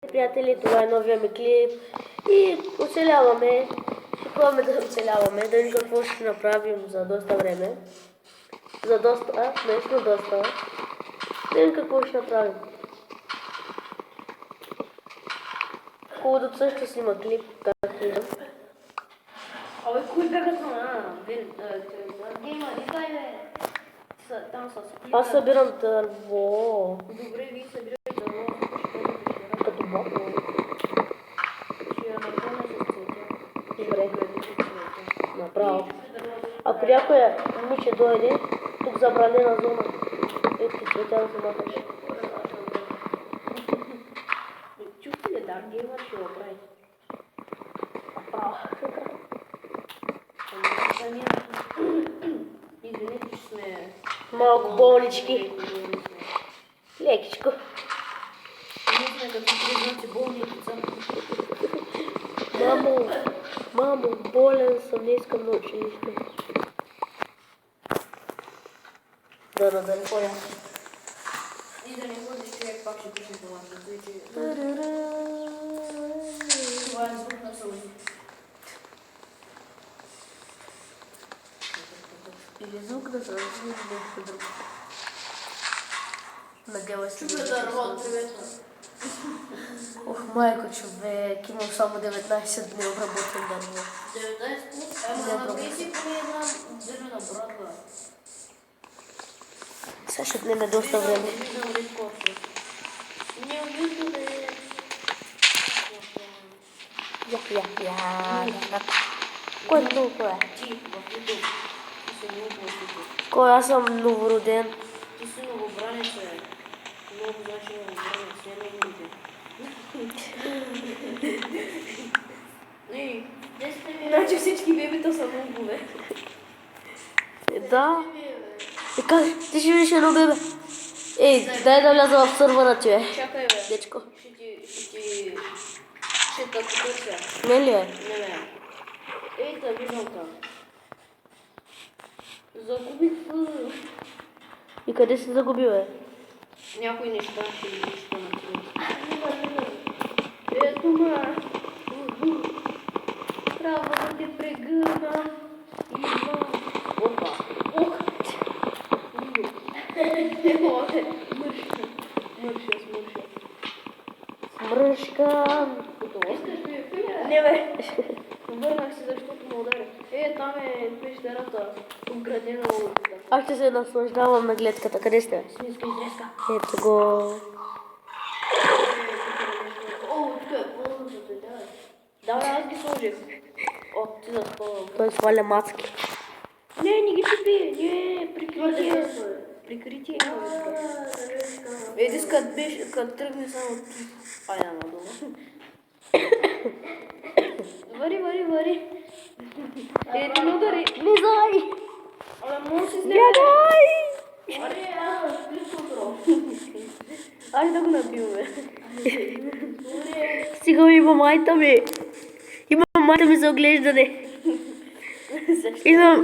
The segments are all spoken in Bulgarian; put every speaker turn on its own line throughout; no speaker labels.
Приятели, това е новия ми клип и оцеляваме. Ще пробваме да оцеляваме, да видим какво ще направим за доста време. Нещо доста. Да видим какво ще направим. Хубавото също снима клип, както идам.
Абе, кой бяха това? Гейма, издай бе! Там са сплита.
Аз събирам дърво.
Добре, вие събирате дърво.
Като бог.
Ще я напълня с цветя.
Добре.
Цветя.
Направо. Ако някоя момиче дойде, тук забранена зона. Ето цветя да се махаш.
Чухте ли, Dark Gamer ще го прави?
Направо.
Извинете, че сме...
Малко болнички. Лекичко.
Ние сме като признаци болни деца.
Мамо, болен съм, не искам на училище. Да не ходя.
И да не ходиш човек, пак ще пише това. Това е звук на сълзи.
Или звук да се разви нещо друго. Надявай се
Чупя дърво, приветно.
Ох, майко човек, имам само 19 дни обработен дърво.
19 Ама набей си поне една дървена брадва.
Сега ще отнеме доста време.
Не обичам да е...
Кой е толкова е?
Ти, в YouTube. Ти си много по-супер.
Кой? Аз съм новороден.
Ти си новобранец, бе. Много значи новобранец, не имените. Ей, значи всички бебета са много, бе.
Да. И как? Ти ще видиш едно бебе. Ей, дай да вляза в сървъра ти, бе.
Чакай, бе.
Дечко.
Ще те потърся.
Не ли е?
Не, бе. Ей, да, виждам там. Загубих фър.
И къде си загубил, бе?
Някои неща ще ги неща на това. Ето ма. Трябва да те прегърна. Опа. Ох. Мърша.
Смръшкан.
Не, бе. Върнах се, защото ме ударя. Там е пещерата, обградена улицата.
Аз ще се наслаждавам на гледката. Къде сте?
Снизка изреска.
Ето го.
О, тук е пълното, давай. Аз ги сложих. О, ти да спълвам.
Той сваля мацки.
Не ги пипи. Не, прикритие. Прикритие. Едис като тръгне само от... Айде, надолу. Вари. Ето не удари.
Влизай!
Абе, може да си
Бягай!
Айде да го набиваме.
Стига има майта ми. Има майта ми за оглеждане.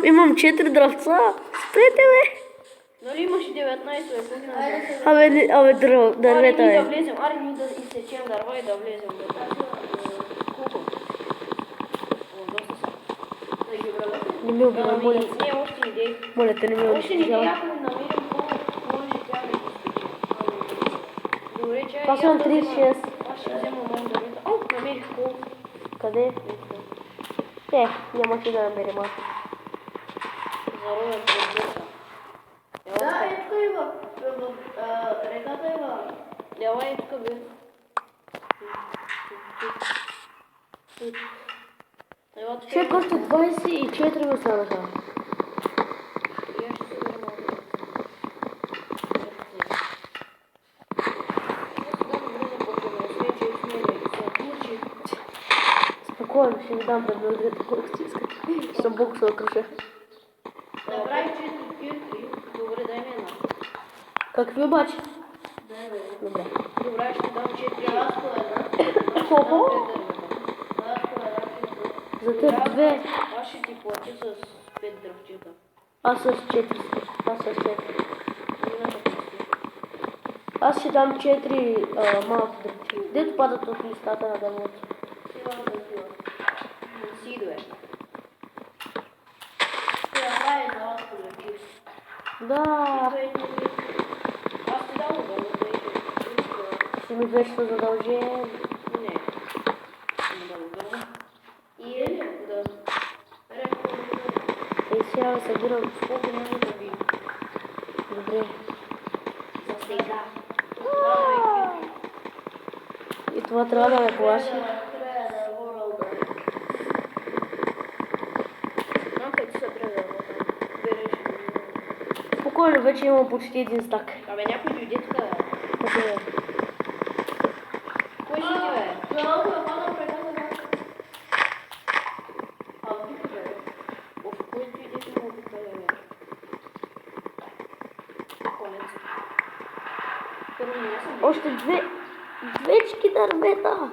Имам 4 дръвца. Спрете, бе!
Нали имаш 19, бе, какво ги направи?
Абе, дървета,
Аре, ние да
бе.
влезем, да изсечем дърва и да влезем. Колко? О, доста са. Да ги обрабе.
Не ми убивай, моля.
Не, още идеи.
Моля те, не ми
Още не
унищожавай.
трябва да намерим колко може тя да изсече. Добре, че
Аз имам 36.
Аз ще взема много дървета. О, намерих колко.
Къде? Нямаше да намерим аз.
Заровя пред да, е тук има. Реката има. Давай е тук, бе.
Човек, още 24 ми останаха.
Я ще се върна.
Спокойно, ще ви дам да ме удрете колко си искате. Съм бог се окруша.
Направи 4 кирки. Добре, дай ми една.
Какви обаче?
Дай, бе.
Добре.
Добре, ще дам 4. Аз по една.
Колко? За теб 2.
Аз ще ти платя с 5 дръвчета.
Аз с 4. Аз ще дам 4 малки дръвчета. Дето падат от листата на дървото.
Сидове. Това е за колектив.
Да,
Аз ти дам да
ще ми беше задължение.
Не. И е да.
Ей, сега да събирам.
Колко няма да би.
Добре.
За сега.
И това трябва да ме плаши. Спокойно, вече имам почти един стак.
Абе, някой дойде тук.
Къде е?
Кой си ти, бе? Жалко е, падам пред нас. Тук, бе. Кой дойде тук, бе? Конец. Първо не съм.
Още двечки дървета.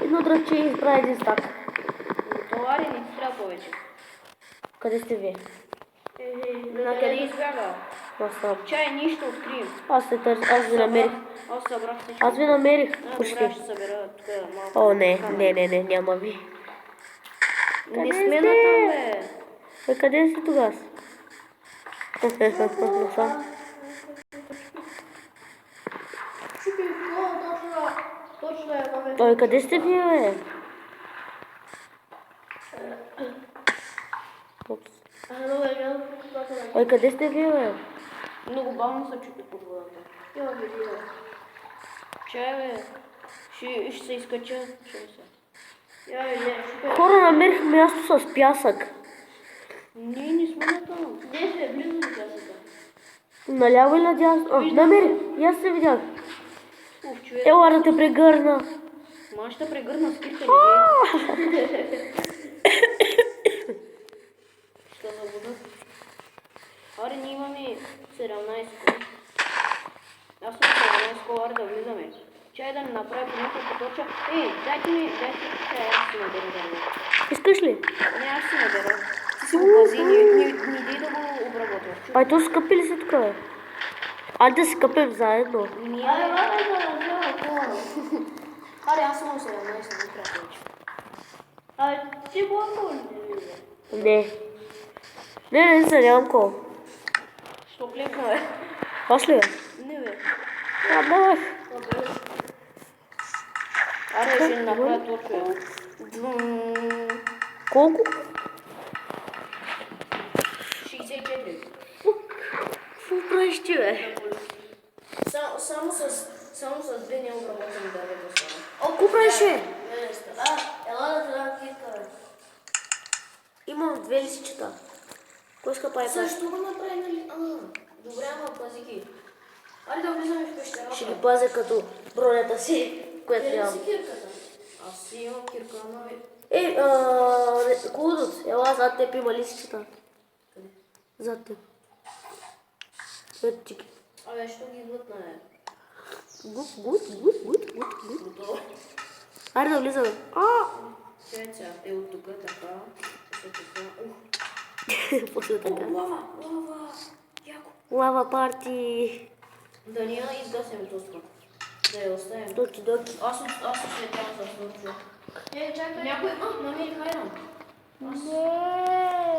Едно дръвче изправи един стак.
Това ли не ти трябва повече?
Къде сте вие?
На къде избяга?
Аз съм.
Чай, нищо открием.
Аз се търся, аз ви намерих.
Аз събрах всичко.
Аз ви намерих
Добре,
почти.
ще събера тук малко.
О, не, няма ви.
Не
Къде
сме
сте?
на там, бе.
Бе, къде си тогава? Насам.
Точно е, бабе.
Ой, къде сте вие, бе? Упс. Ой, къде сте вие, бе?
Много бавно се чупи под водата. Чай, бе. Ще се изкача.
Хора, намерих място с пясък.
Ние не сме на там. Не сме близо до пясъка.
Наляво и надясно. О, намерих. И аз се видях. Ела да те прегърна.
Ма ще прегърна с кирка Ще на вода. Аре, ние имаме 17 кола. Аз съм 17 кола, аре да влизаме. Чай да не направи по някаква точка. Дайте чай, аз си набера да.
Искаш ли?
Не, аз си набера. Ти си го пази, не дай да го обработваш.
Ай, то скъпи ли се тук, бе? Айде да си къпим заедно.
Аре, да кола. Аре, аз съм 17, не трябва повече. Аре, ти блокал ли?
Не се нямам кол.
Що клекна, бе?
Аз ли, бе?
Не, бе.
Давай.
Аре, ще направя точка.
Колко?
64.
Какво правиш ти, бе?
Само с две необработени дървета стана.
О, какво правиш, бе?
Ела да трябва кирка, бе.
Имам две лисичета. Кой иска пайпа?
Също го направи, нали? Добре, ама пази ги. Аре да влизаме в пещера.
Ще ги пазя като бронята си, която
Къде
нямам.
си кирката? Аз си имам кирка, ама бе.
Кудот, ела зад теб има лисичета.
Къде?
Зад теб. Ето ти ги.
Абе, що ги идват на е?
Гуд.
Готово.
Айде да влизаме.
Чай сега, от тук така.
После така.
Лава! Яко!
Лава парти.
Да ни я изгасим тоска. Да я оставим.
Доки.
Аз отлетявам с Дорчо. Чакай. Някой намери хайран.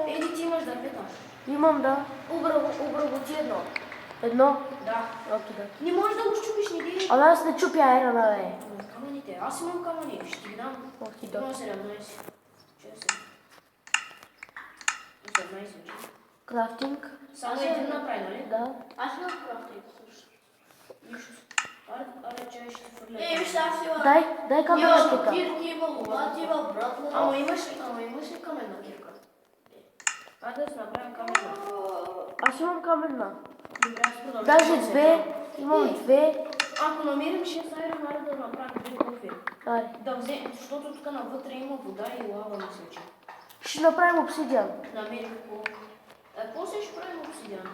Еди, ти имаш дървета.
Имам, да.
Обработи едно.
Едно?
Да.
Окей.
Не можеш да го щупиш, не дей.
Абе, аз не чупя айрана, бе.
Камъните. Аз имам камъни. Ще ги дам. Имам 17. Честно. 17.
Крафтинг?
Само един направи, нали?
Да.
Аз имам крафтинг. Нищо. Аре, чай ще фърля. Виж сега си
Дай камера кирка.
Кирки има лопати, има братва. Ама имаш ли каменна кирка? Айде да си направим каменна.
Аз имам каменна.
Добре, аз продължавам.
Даже две. Имам две.
Ако намерим 6 айрон, аре да направим две кофе.
Айде.
Да вземем, защото тук навътре има вода и лава, мисля, че.
Ще направим обсидиан.
Намерих какво. Какво се ще правим обсидиан?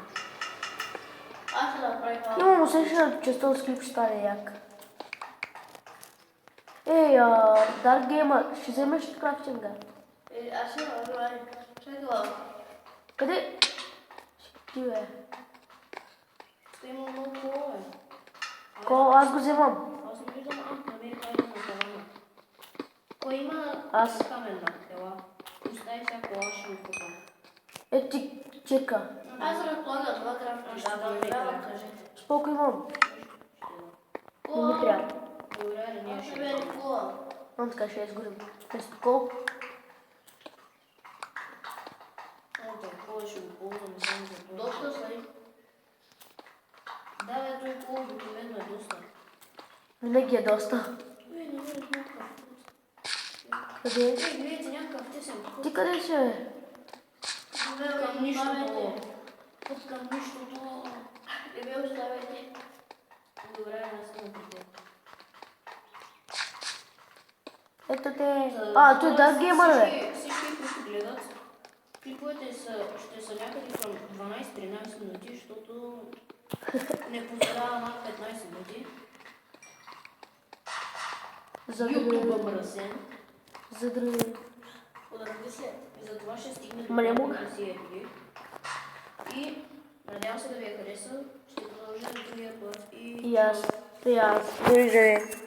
Аз ще направя това.
Имам усещането, че с този клип ще стане як. Dark Gamer, ще вземеш ли крафтинга?
Аз ще направя. Чакай.
Къде? Ти, бе.
Той има много колове.
Аз го вземам.
Аз не виждам, намерих айде на тавана. Кой има
Аз.
каменна? Ела. Остави сега кола, ще го купам.
Ти чека.
Аз разполагам това крафта. Да, кажи.
Колко имам? Не ми трябва.
Добре, да ние
Аз
ще
ще бе кола.
Имам така 6 години. Вместо колко?
Ето, кола ще го ползвам само за това.
Доста са и.
Да, бе, той кола обикновено е доста.
Винаги е доста.
Ей, намерих някакъв.
Къде?
Ей, гледайте някакъв тесен.
Ти къде си, бе?
Към нищото.
От към нищото. Не ме оставяйте.
Добре, аз съм на теб.
Ето те. Той да геймър, бе.
Всички, които гледат, клиповете ще са някъде към 12-13 минути, защото не позволява над 15 минути. YouTube мръсен.
Задръни.
Подради се. И за това ще стигне
Ма не мога.
да си епили. И надявам се да ви е харесал. Ще продължим другия път.
И аз. Довиждане.